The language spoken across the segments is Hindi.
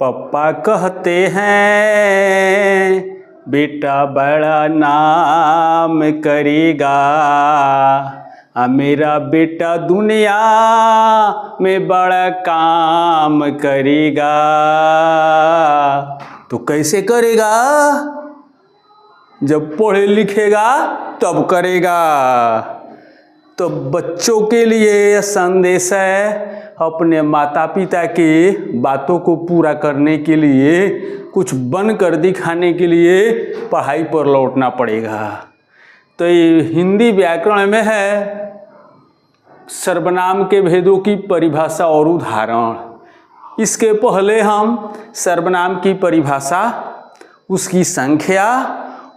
पप्पा कहते हैं बेटा बड़ा नाम करेगा, मेरा बेटा दुनिया में बड़ा काम करेगा। तो कैसे करेगा? जब पढ़े लिखेगा तब करेगा। तो बच्चों के लिए यह संदेश है, अपने माता पिता की बातों को पूरा करने के लिए, कुछ बन कर दिखाने के लिए पढ़ाई पर लौटना पड़ेगा। तो ये हिंदी व्याकरण में है सर्वनाम के भेदों की परिभाषा और उदाहरण। इसके पहले हम सर्वनाम की परिभाषा, उसकी संख्या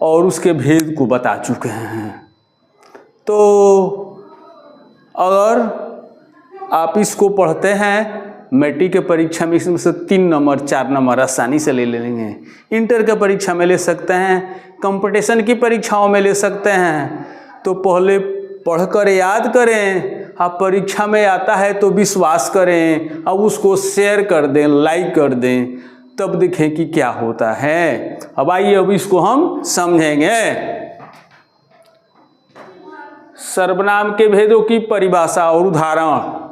और उसके भेद को बता चुके हैं। तो अगर आप इसको पढ़ते हैं मैट्रिक के परीक्षा में, इसमें से 3 नंबर 4 नंबर आसानी से ले लेंगे। इंटर के परीक्षा में ले सकते हैं, कंपटीशन की परीक्षाओं में ले सकते हैं। तो पहले पढ़कर याद करें, आप परीक्षा में आता है तो विश्वास करें, अब उसको शेयर कर दें, लाइक कर दें, तब देखें कि क्या होता है। अब आइए अब इसको हम समझेंगे। सर्वनाम के भेदों की परिभाषा और उदाहरण।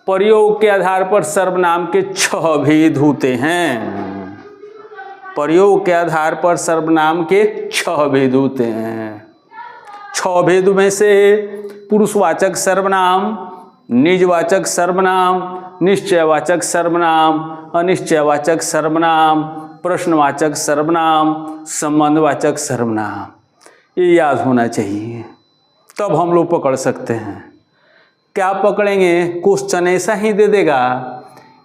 प्रयोग के आधार पर सर्वनाम के 6 भेद होते हैं। प्रयोग के आधार पर सर्वनाम के 6 भेद होते हैं। 6 भेद में से पुरुषवाचक सर्वनाम, निजवाचक सर्वनाम, निश्चयवाचक सर्वनाम, अनिश्चयवाचक सर्वनाम, प्रश्नवाचक सर्वनाम, संबंधवाचक सर्वनाम। ये याद होना चाहिए, तब हम लोग पकड़ सकते हैं। क्या पकड़ेंगे? क्वेश्चन ऐसा ही दे देगा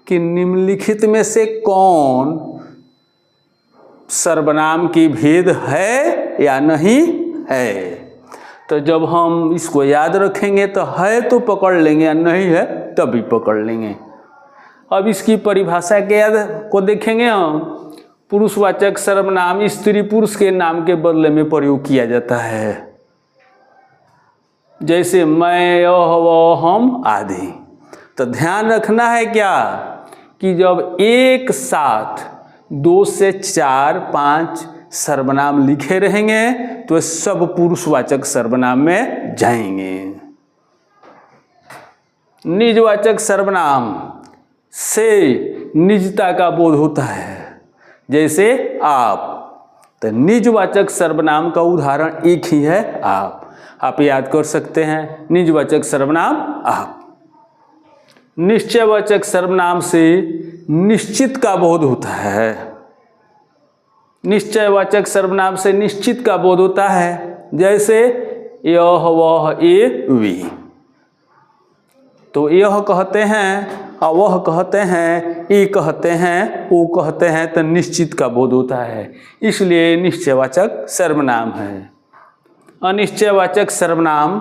कि निम्नलिखित में से कौन सर्वनाम की भेद है या नहीं है। तो जब हम इसको याद रखेंगे तो है तो पकड़ लेंगे, या नहीं है तब भी पकड़ लेंगे। अब इसकी परिभाषा के याद को देखेंगे हम। पुरुषवाचक सर्वनाम स्त्री पुरुष के नाम के बदले में प्रयोग किया जाता है, जैसे मैं, यह, वह, हम आदि। तो ध्यान रखना है क्या कि जब एक साथ 2 से 4, 5 सर्वनाम लिखे रहेंगे तो सब पुरुषवाचक सर्वनाम में जाएंगे। निजवाचक सर्वनाम से निजता का बोध होता है, जैसे आप। तो निजवाचक सर्वनाम का उदाहरण एक ही है, आप याद कर सकते हैं। निजवाचक सर्वनाम आप। निश्चयवाचक सर्वनाम से निश्चित का बोध होता है। निश्चयवाचक सर्वनाम से निश्चित का बोध होता है, जैसे यह, वह, ये, वे। तो यह कहते हैं, वह कहते हैं, ये कहते हैं, वो कहते हैं, तो निश्चित का बोध होता है, इसलिए निश्चयवाचक सर्वनाम है। अनिश्चयवाचक सर्वनाम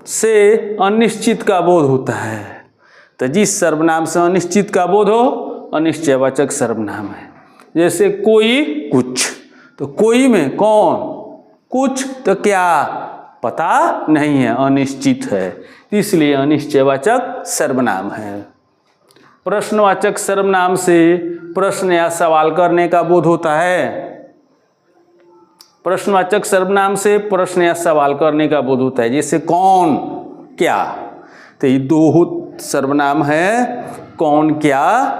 से अनिश्चित का बोध होता है। तो जिस सर्वनाम से अनिश्चित का बोध हो, अनिश्चयवाचक सर्वनाम है। जैसे कोई, कुछ। तो कोई में कौन, कुछ तो क्या पता नहीं है, अनिश्चित है, इसलिए अनिश्चयवाचक सर्वनाम है। प्रश्नवाचक सर्वनाम से प्रश्न या सवाल करने का बोध होता है। प्रश्नवाचक सर्वनाम से प्रश्न या सवाल करने का बोध होता है, जैसे कौन, क्या। तो ये 2 सर्वनाम है, कौन, क्या।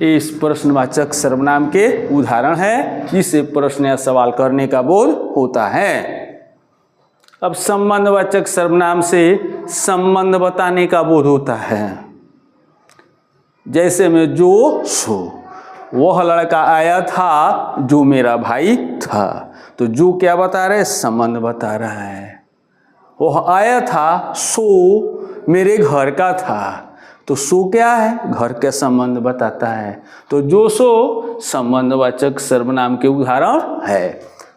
इस प्रश्नवाचक सर्वनाम के उदाहरण है, जिससे प्रश्न या सवाल करने का बोध होता है। अब संबंधवाचक सर्वनाम से संबंध बताने का बोध होता है, जैसे में जो, सो। वह लड़का आया था जो मेरा भाई था। तो जो क्या बता रहे, संबंध बता रहा है। वह आया था, सो मेरे घर का था। तो सो क्या है, घर के संबंध बताता है। तो जो, सो संबंधवाचक सर्वनाम के उदाहरण है।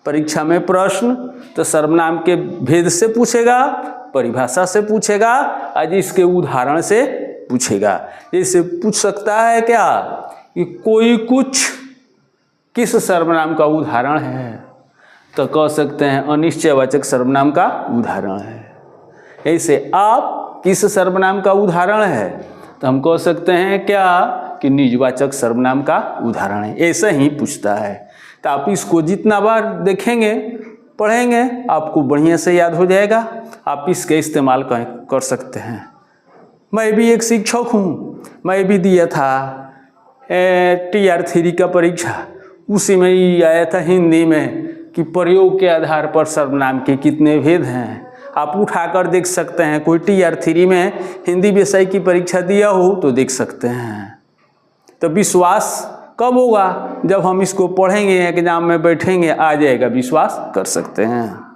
परीक्षा में प्रश्न तो सर्वनाम के भेद से पूछेगा, परिभाषा से पूछेगा, आज इसके उदाहरण से पूछेगा। जैसे पूछ सकता है क्या कि कोई, कुछ किस सर्वनाम का उदाहरण है। तो कह सकते हैं अनिश्चयवाचक सर्वनाम का उदाहरण है। ऐसे आप किस सर्वनाम का उदाहरण है, तो हम कह सकते हैं क्या कि निजवाचक सर्वनाम का उदाहरण है, ऐसा ही पूछता है। तो आप इसको जितना बार देखेंगे पढ़ेंगे आपको बढ़िया से याद हो जाएगा, आप इसके इस्तेमाल कर सकते हैं। मैं भी एक शिक्षक हूँ, मैं भी दिया था TR3 का परीक्षा, उसी में ही आया था हिंदी में कि प्रयोग के आधार पर सर्वनाम के कितने भेद हैं। आप उठाकर देख सकते हैं, कोई TR3 में हिंदी विषय की परीक्षा दिया हो तो देख सकते हैं। तो विश्वास कब होगा? जब हम इसको पढ़ेंगे, एग्जाम में बैठेंगे, आ जाएगा, विश्वास कर सकते हैं।